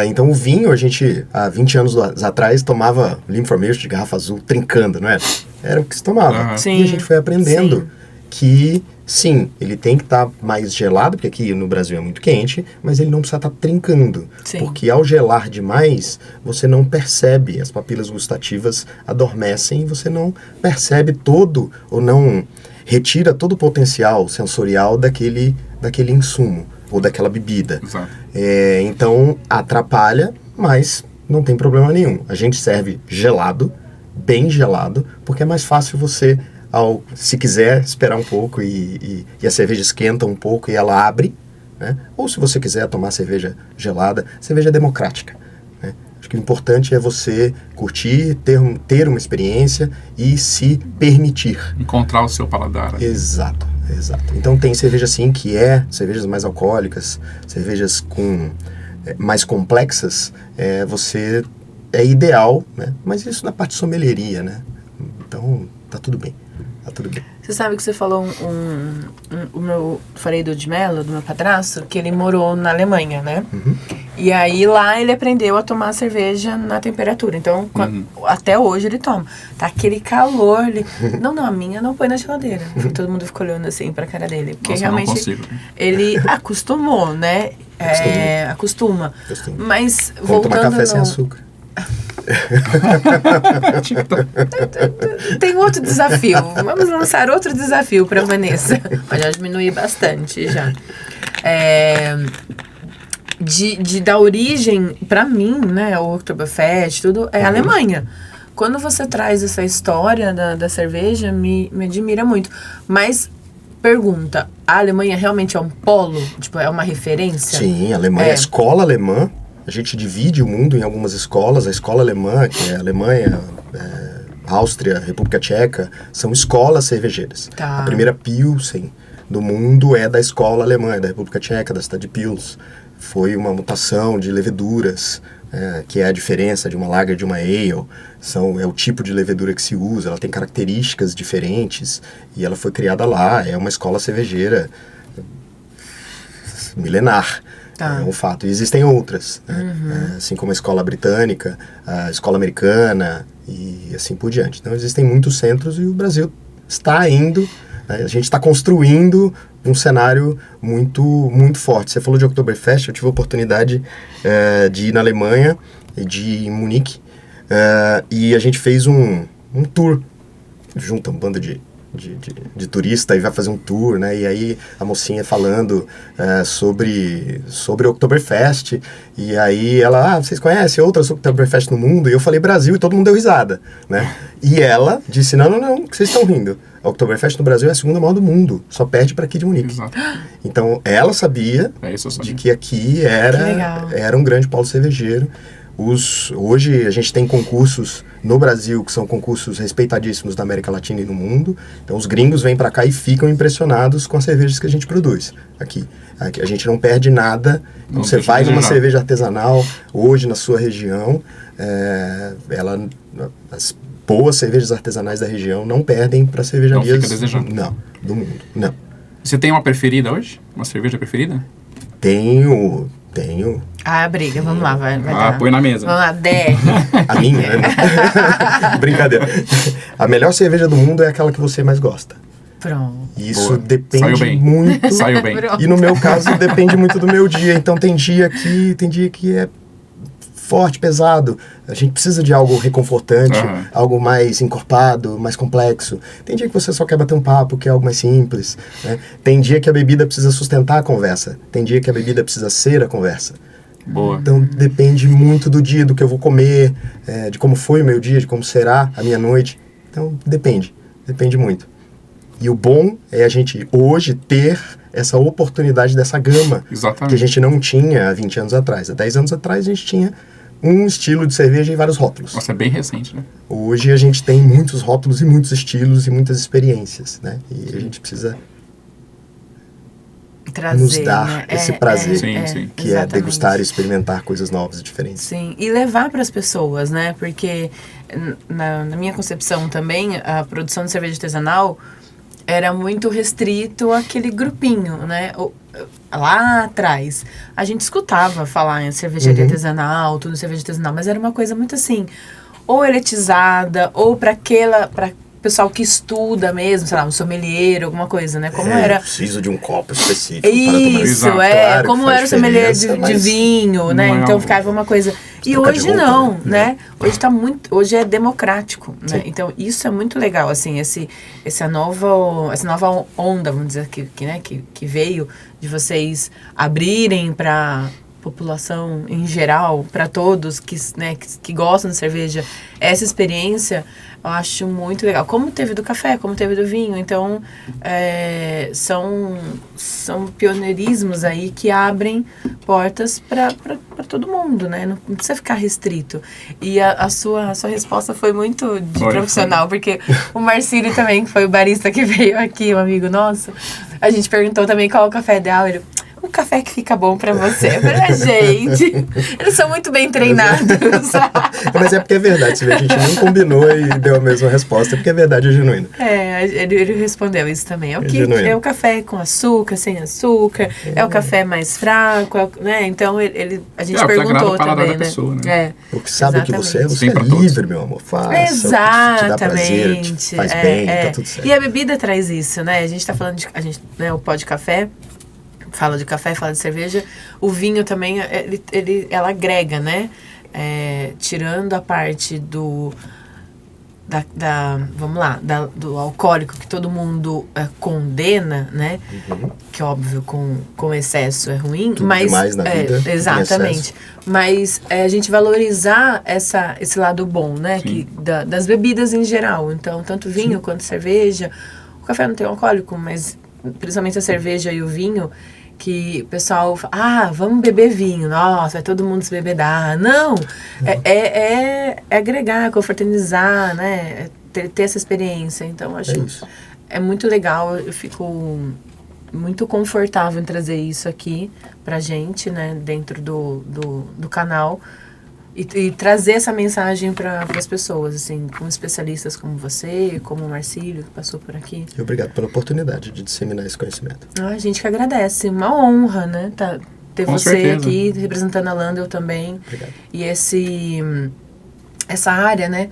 Então o vinho, a gente há 20 anos atrás tomava Limframilch de garrafa azul trincando, não era? Era o que se tomava. Sim, E a gente foi aprendendo sim. que sim, ele tem que estar mais gelado, porque aqui no Brasil é muito quente, mas ele não precisa estar trincando. Sim. Porque ao gelar demais, você não percebe, as papilas gustativas adormecem e você não percebe todo, ou não retira todo o potencial sensorial daquele insumo, ou daquela bebida. Exato. Então atrapalha, mas não tem problema nenhum. A gente serve gelado, bem gelado, porque é mais fácil você, se quiser, esperar um pouco e a cerveja esquenta um pouco e ela abre, né? Ou se você quiser tomar cerveja gelada, cerveja é democrática, né? Acho que o importante é você curtir, ter uma experiência e se permitir. Encontrar o seu paladar. Exato. Então tem cerveja sim que cervejas mais alcoólicas, cervejas mais complexas, você é ideal, né? Mas isso na parte de sommelieria, né? Então tá tudo bem. Você sabe que você falou falei do de Mello, do meu padrasto, que ele morou na Alemanha, né? E aí lá ele aprendeu a tomar cerveja na temperatura. Então, até hoje ele toma. Tá aquele calor, não, a minha não põe na geladeira. Todo mundo ficou olhando assim pra cara dele. Porque Nossa, realmente eu não consigo. ele acostumou, né? Acostuma. Mas Vamos voltando tomar café sem açúcar. Tem outro desafio. Vamos lançar outro desafio para Vanessa. Mas já diminuí bastante já. Da origem, para mim, né, o Oktoberfest, tudo é Alemanha. Quando você traz essa história da cerveja, me admira muito. Mas pergunta, a Alemanha realmente é um polo? Tipo, é uma referência? Sim, a Alemanha, a escola alemã. A gente divide o mundo em algumas escolas. A escola alemã, que é a Alemanha, Áustria, República Tcheca, são escolas cervejeiras. Tá. A primeira Pilsen do mundo é da escola alemã, da República Tcheca, da cidade de Pils. Foi uma mutação de leveduras, que é a diferença de uma lager e de uma ale. É o tipo de levedura que se usa, ela tem características diferentes e ela foi criada lá. É uma escola cervejeira milenar. É um fato. E existem outras, né? Assim como a escola britânica, a escola americana e assim por diante. Então existem muitos centros e o Brasil está indo, né? A gente está construindo um cenário muito, muito forte. Você falou de Oktoberfest, eu tive a oportunidade de ir na Alemanha, de ir em Munique, e a gente fez um tour junto a uma banda de de turista e vai fazer um tour, né? E aí a mocinha falando sobre o Oktoberfest. E aí ela, vocês conhecem outras Oktoberfest no mundo? E eu falei Brasil e todo mundo deu risada, né? E ela disse, não, que vocês estão rindo. A Oktoberfest no Brasil é a segunda maior do mundo, só perde para aqui de Munique. Exato. Então ela sabia de que aqui era um grande polo cervejeiro. Hoje a gente tem concursos no Brasil que são concursos respeitadíssimos da América Latina e no mundo. Então os gringos vêm para cá e ficam impressionados com as cervejas que a gente produz aqui. A gente não perde nada. Então, você vai numa cerveja artesanal hoje na sua região, as boas cervejas artesanais da região não perdem para cervejarias. Não fica desejando. Não, do mundo. Não. Você tem uma preferida hoje? Uma cerveja preferida? Tenho. Ah, briga, vamos lá, vai dar. Põe na mesa. Vamos lá, DR. A minha, né? Brincadeira. A melhor cerveja do mundo é aquela que você mais gosta. Pronto. Isso depende muito. Saiu bem. E no meu caso, depende muito do meu dia. Então tem dia que é forte, pesado. A gente precisa de algo reconfortante, algo mais encorpado, mais complexo. Tem dia que você só quer bater um papo, que é algo mais simples, né? Tem dia que a bebida precisa sustentar a conversa. Tem dia que a bebida precisa ser a conversa. Boa. Então depende muito do dia, do que eu vou comer, de como foi o meu dia, de como será a minha noite. Então depende muito. E o bom é a gente hoje ter essa oportunidade dessa gama. Exatamente. Que a gente não tinha há 20 anos atrás. Há 10 anos atrás a gente tinha um estilo de cerveja e vários rótulos. Nossa, é bem recente, né? Hoje a gente tem muitos rótulos e muitos estilos e muitas experiências, né? E a gente precisa nos dar esse prazer, que exatamente. É degustar e experimentar coisas novas e diferentes. Sim, e levar para as pessoas, né? Porque na minha concepção também, a produção de cerveja artesanal era muito restrito àquele grupinho, né? Lá atrás, a gente escutava falar em cervejaria artesanal, tudo cerveja artesanal, mas era uma coisa muito assim, ou elitizada, ou para pessoal que estuda mesmo, sei lá, um sommelier, alguma coisa, né? Como era... preciso de um copo específico isso, para tomar. Claro, como era o sommelier de vinho, né? Então ficava uma coisa... E hoje não, né? Hoje é democrático, né? Então isso é muito legal, assim, essa nova onda, vamos dizer, que veio de vocês abrirem para população em geral, para todos que gostam de cerveja, essa experiência eu acho muito legal. Como teve do café, como teve do vinho. Então, são pioneirismos aí que abrem portas para todo mundo, né? Não precisa ficar restrito. E a sua resposta foi muito profissional, porque o Marcílio também, que foi o barista que veio aqui, um amigo nosso, a gente perguntou também qual é o café ideal, ele... O café que fica bom pra você. Eu falei, gente, eles são muito bem treinados. Mas é porque é verdade. Se a gente nem combinou e deu a mesma resposta, é porque a verdade é genuína. Ele respondeu isso também. É o café com açúcar, sem açúcar, é o café mais fraco, né? Então a gente perguntou também, né? Pessoa, né? O que sabe o que você é livre, meu amor. Faça. Exatamente. O que te dá prazer, te faz bem, tá tudo certo. E a bebida traz isso, né? A gente tá falando o pó de café. Fala de café, fala de cerveja. O vinho também, ela agrega, né? Tirando a parte do alcoólico que todo mundo condena, né? Que óbvio, com excesso é ruim. Tudo mas demais na vida, exatamente. Mas a gente valorizar esse lado bom, né? Das bebidas em geral. Então, tanto vinho quanto cerveja. O café não tem alcoólico, mas principalmente a cerveja e o vinho, que o pessoal fala, vamos beber vinho, nossa, vai todo mundo se bebedar. Não, é agregar, confraternizar, né? Ter essa experiência. Então, acho é muito legal, eu fico muito confortável em trazer isso aqui pra gente, né? Dentro do canal. E trazer essa mensagem para as pessoas, assim, com especialistas como você, como o Marcílio, que passou por aqui. E obrigado pela oportunidade de disseminar esse conhecimento. A gente que agradece. Uma honra, né? Ter com você certeza. Aqui, representando a Landel também. Obrigado. E essa área, né?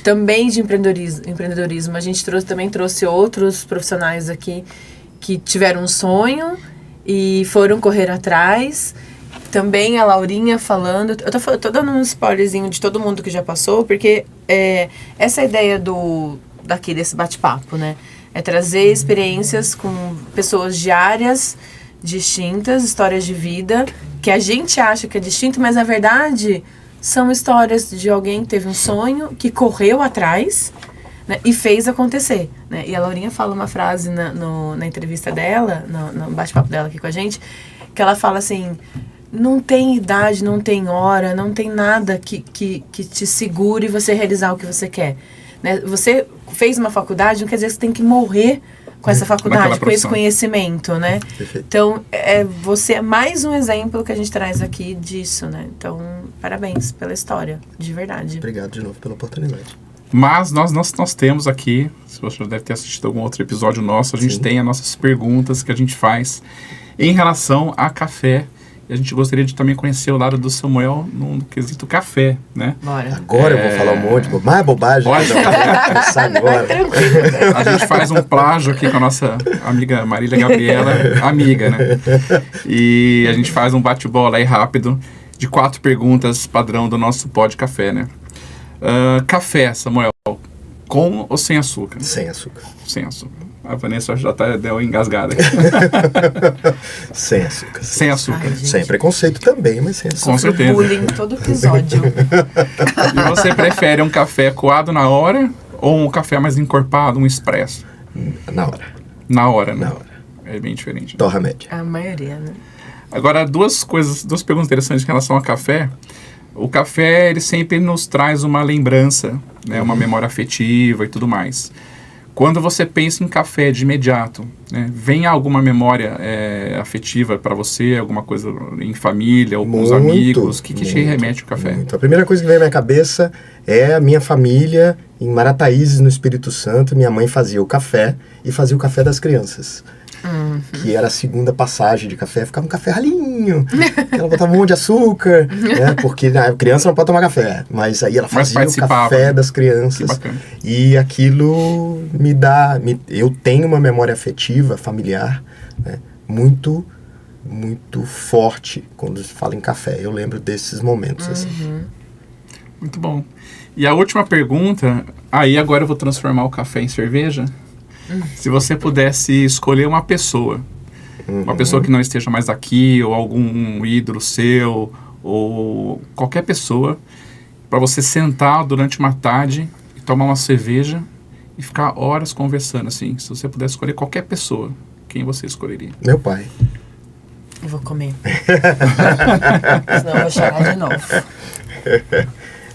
Também de empreendedorismo. A gente também trouxe outros profissionais aqui que tiveram um sonho e foram correr atrás. Também a Laurinha falando... Eu tô dando um spoilerzinho de todo mundo que já passou, porque essa ideia desse bate-papo, né? É trazer experiências com pessoas de áreas distintas, histórias de vida, que a gente acha que é distinto, mas na verdade são histórias de alguém que teve um sonho, que correu atrás, né, e fez acontecer. Né? E a Laurinha fala uma frase na entrevista dela, no bate-papo dela aqui com a gente, que ela fala assim, não tem idade, não tem hora, não tem nada que te segure você realizar o que você quer. Né? Você fez uma faculdade, não quer dizer que você tem que morrer com essa faculdade, com esse conhecimento, né? Perfeito. Então, você é mais um exemplo que a gente traz aqui disso, né? Então, parabéns pela história, de verdade. Obrigado de novo pela oportunidade. Mas nós temos aqui, se você já deve ter assistido algum outro episódio nosso, a gente tem as nossas perguntas que a gente faz em relação a café. E a gente gostaria de também conhecer o lado do Samuel no quesito café, né? Bora. Agora eu vou falar um monte, mais bobagem. Pode. Agora. A gente faz um plágio aqui com a nossa amiga Marília Gabriela, amiga, né? E a gente faz um bate-bola aí rápido de 4 perguntas padrão do nosso Pó de Café, né? Café, Samuel, com ou sem açúcar? Sem açúcar. Sem açúcar. A Vanessa já deu engasgada. Sem açúcar. Sem açúcar. Ai, Sem preconceito também, mas sem açúcar. Com certeza. Bullying todo episódio. E você prefere um café coado na hora ou um café mais encorpado, um expresso? Na hora. Na hora, né? Na hora. É bem diferente. Torra média. A maioria, né? Agora, duas perguntas interessantes em relação ao café. O café, ele sempre nos traz uma lembrança, né? Uma memória afetiva e tudo mais. Quando você pensa em café de imediato, né, vem alguma memória afetiva para você, alguma coisa em família ou com os amigos? O que te remete ao café? Muito. A primeira coisa que vem na minha cabeça é a minha família em Marataízes, no Espírito Santo. Minha mãe fazia o café e fazia o café das crianças. Que era a segunda passagem de café, ficava um café ralinho, ela botava um monte de açúcar, né, porque a criança não pode tomar café, mas aí ela fazia o café das crianças, e aquilo eu tenho uma memória afetiva, familiar, né, muito, muito forte quando se fala em café, eu lembro desses momentos, assim. Muito bom. E a última pergunta, aí agora eu vou transformar o café em cerveja. Se você pudesse escolher uma pessoa que não esteja mais aqui, ou algum ídolo seu, ou qualquer pessoa, para você sentar durante uma tarde e tomar uma cerveja e ficar horas conversando, assim. Se você pudesse escolher qualquer pessoa, quem você escolheria? Meu pai. Eu vou comer. Senão eu vou chorar de novo.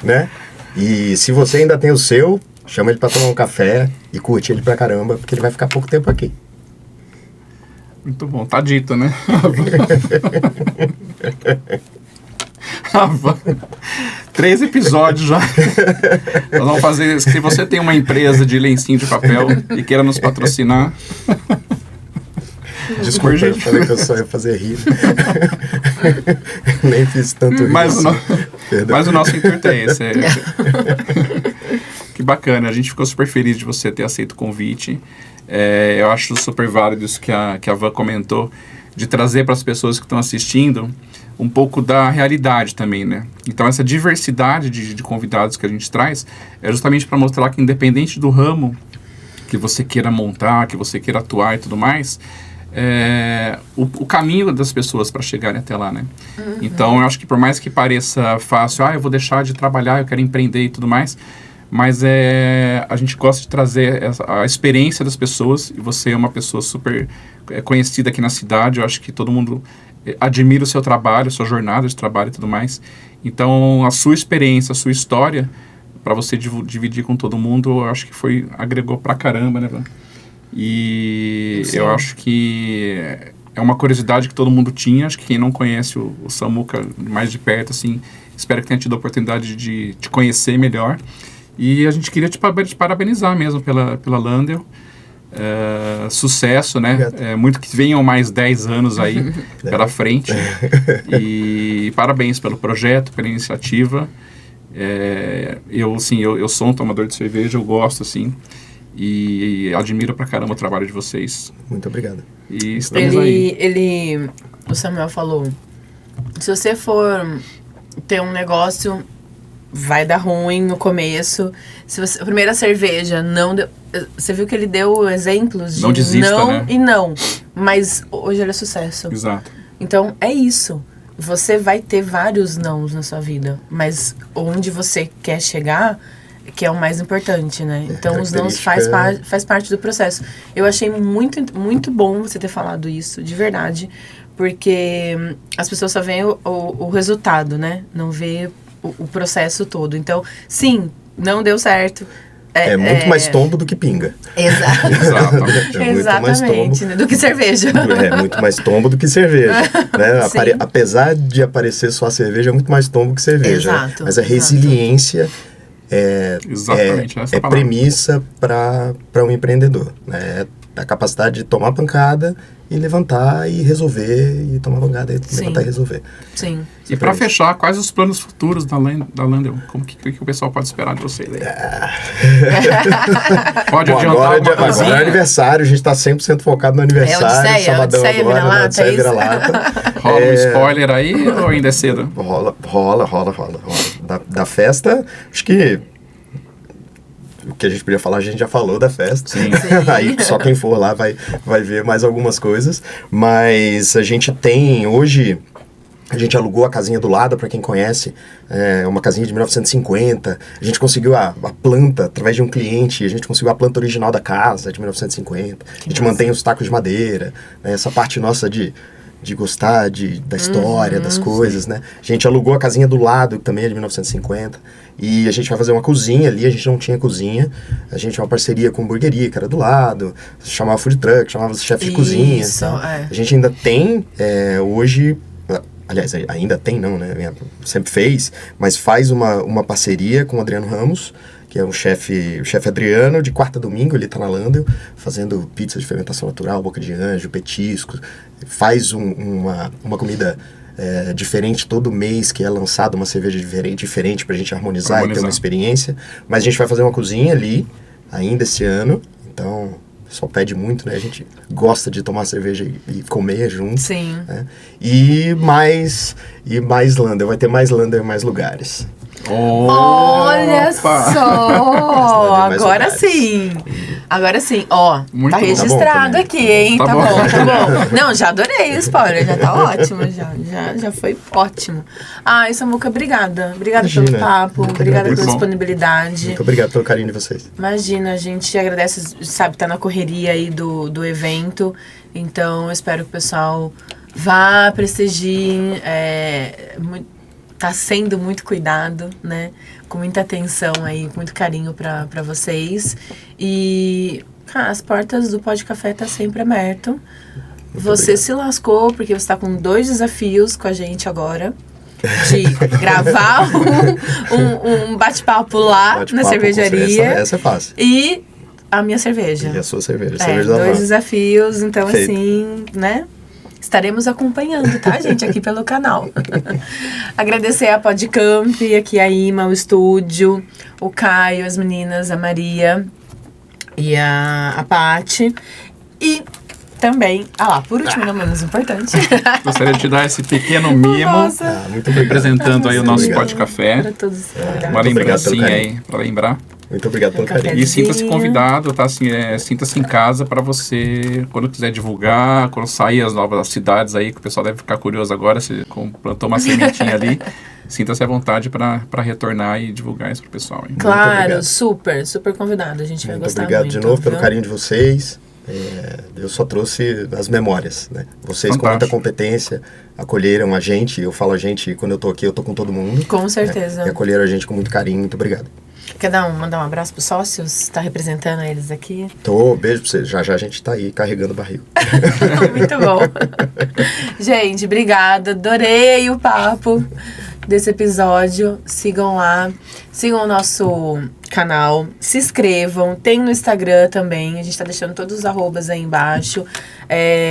Né? E se você ainda tem o seu, chama ele pra tomar um café e curte ele pra caramba, porque ele vai ficar pouco tempo aqui. Muito bom, tá dito, né? 3 episódios já. Nós vamos fazer. Se você tem uma empresa de lencinho de papel e queira nos patrocinar. Desculpa, eu falei que eu só ia fazer rir. Nem fiz tanto rir. Mas o nosso intuito é esse. Que bacana, a gente ficou super feliz de você ter aceito o convite. Eu acho super válido isso que a Van comentou, de trazer para as pessoas que estão assistindo um pouco da realidade também, né? Então, essa diversidade de convidados que a gente traz é justamente para mostrar que, independente do ramo que você queira montar, que você queira atuar e tudo mais, o caminho das pessoas para chegarem até lá, né? Então, eu acho que por mais que pareça fácil, eu vou deixar de trabalhar, eu quero empreender e tudo mais, mas a gente gosta de trazer a experiência das pessoas, e você é uma pessoa super conhecida aqui na cidade, eu acho que todo mundo admira o seu trabalho, a sua jornada de trabalho e tudo mais. Então, a sua experiência, a sua história, para você dividir com todo mundo, eu acho que agregou pra caramba, né, Van? E sim, eu acho que é uma curiosidade que todo mundo tinha. Acho que quem não conhece o Samuca mais de perto, assim, espero que tenha tido a oportunidade de te conhecer melhor. E a gente queria te parabenizar mesmo pela Landel. Sucesso, né? Muito que venham mais 10 anos aí pela frente. E parabéns pelo projeto, pela iniciativa. Eu sou um tomador de cerveja, eu gosto, assim. E admiro pra caramba o trabalho de vocês. Muito obrigado. E estamos aí. O Samuel falou, se você for ter um negócio vai dar ruim no começo. Se você, a primeira cerveja não deu... Você viu que ele deu exemplos de Não desista, não né? e não. Mas hoje ele é sucesso. Exato. Então, é isso. Você vai ter vários nãos na sua vida. Mas onde você quer chegar, que é o mais importante, né? Então, os nãos faz parte do processo. Eu achei muito, muito bom você ter falado isso, de verdade. Porque as pessoas só veem o resultado, né? Não vê o processo todo. Então, sim, não deu certo. É muito mais tombo do que pinga. Exato. Exatamente, né? Do que cerveja. É muito mais tombo do que cerveja. Né? Apesar de aparecer só a cerveja, é muito mais tombo que cerveja. Exato. Mas a resiliência é premissa para um empreendedor. Né? A capacidade de tomar pancada e levantar e resolver, e tomar pancada e levantar e resolver. Sim. E para fechar, quais os planos futuros da Landel? Como que o pessoal pode esperar de vocês aí? Pode adiantar alguma coisinha? Agora é aniversário, a gente está 100% focado no aniversário. Sabadão agora, Odisseia vira-lata. Rola um spoiler aí ou ainda é cedo? Rola. Da festa, acho que o que a gente podia falar, a gente já falou da festa. Sim. Aí só quem for lá vai ver mais algumas coisas. Mas a gente tem hoje... A gente alugou a casinha do lado, para quem conhece, uma casinha de 1950. A gente conseguiu a planta, através de um cliente, a gente conseguiu a planta original da casa, de 1950. A gente mantém os tacos de madeira, né, essa parte nossa de gostar da história, das coisas, né? A gente alugou a casinha do lado, que também é de 1950. E a gente vai fazer uma cozinha ali, a gente não tinha cozinha. A gente tinha uma parceria com hamburgueria, que era do lado. Chamava food truck, chamava chefe de cozinha. Isso, A gente ainda tem, hoje... Aliás, ainda tem não, né? Sempre fez, mas faz uma parceria com o Adriano Ramos, que é o chefe Adriano, de quarta a domingo, ele tá na Landel, fazendo pizza de fermentação natural, boca de anjo, petiscos, faz uma comida diferente todo mês, que é lançada uma cerveja diferente pra gente harmonizar e ter uma experiência, mas a gente vai fazer uma cozinha ali, ainda esse ano, então... Só pede muito, né? A gente gosta de tomar cerveja e comer junto. Sim. Né? E mais Landel. Vai ter mais Landel em mais lugares. Olha só! Agora sim! Agora sim. Ó, muito tá registrado tá aqui, hein? Tá bom. Não, já adorei o spoiler. Já tá ótimo. Já foi ótimo. Samuca, obrigada. Obrigada pelo papo. Obrigada pela disponibilidade. Muito obrigado pelo carinho de vocês. Imagina, a gente agradece, sabe, tá na correria aí do evento. Então, eu espero que o pessoal vá, prestigie. Tá sendo muito cuidado, né? Com muita atenção aí, com muito carinho pra vocês. E, cara, as portas do Pó de Café tá sempre aberto. Você se lascou, porque você tá com 2 desafios com a gente agora. De gravar um bate-papo lá na cervejaria. Essa é fácil. E a minha cerveja. E a sua cerveja. Cerveja da 2 desafios, então Feito. Assim, né? Estaremos acompanhando, tá, gente? Aqui pelo canal. Agradecer a Podcamp, aqui a Ima, o estúdio, o Caio, as meninas, a Maria e a Paty. E também, por último, não menos importante. Gostaria de te dar esse pequeno mimo. Muito obrigado. Representando aí o nosso Pó de Café. Para todos. Uma lembrancinha aí, para lembrar. Muito obrigado pelo carinho. E sinta-se convidado, tá? Assim, sinta-se em casa para você, quando quiser divulgar, quando sair as novas cidades aí, que o pessoal deve ficar curioso agora, se plantou uma sementinha ali, sinta-se à vontade para retornar e divulgar isso pro pessoal. Hein? Claro, super convidado. A gente vai gostar muito. Muito obrigado de novo pelo carinho de vocês. Eu só trouxe as memórias, né? Vocês com muita competência acolheram a gente. Eu falo a gente, quando eu tô aqui, eu tô com todo mundo. Com certeza. E acolheram a gente com muito carinho. Muito obrigado. Quer mandar um abraço pros sócios? Tá representando eles aqui? Beijo pra vocês. Já a gente tá aí carregando o barril. Muito bom. Gente, obrigada. Adorei o papo desse episódio. Sigam lá. Sigam o nosso canal. Se inscrevam. Tem no Instagram também. A gente tá deixando todos os arrobas aí embaixo.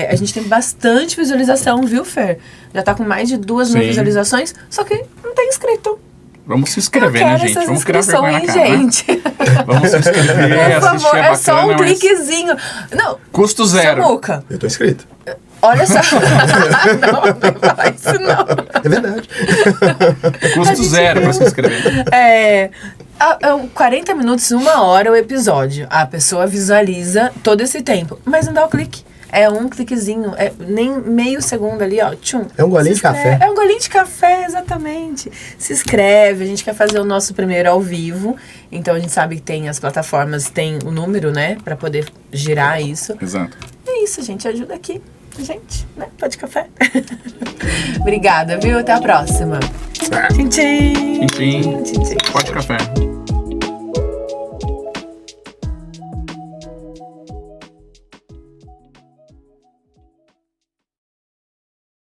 A gente tem bastante visualização, viu, Fer? Já tá com mais de 2.000 visualizações. Só que não tem inscrito. Vamos se inscrever, né, gente? Vamos criar vergonha na cara, gente. Né? Vamos se inscrever, por favor, assistir a bacana, só um cliquezinho. Não. Custo zero. Samuca. Eu tô inscrito. Olha só. Não fala isso não. É verdade. Custo zero pra se inscrever. 40 minutos, 1 hora o episódio. A pessoa visualiza todo esse tempo, mas não dá o clique. É um cliquezinho, nem meio segundo ali, ó. Tchum. É um golinho de café. É um golinho de café, exatamente. Se inscreve, a gente quer fazer o nosso primeiro ao vivo. Então a gente sabe que tem as plataformas, tem o número, né? Pra poder girar isso. Exato. É isso, gente. Ajuda aqui. Gente, né? Pode café. Obrigada, viu? Até a próxima. Tchim, tchim. Enfim, pode café.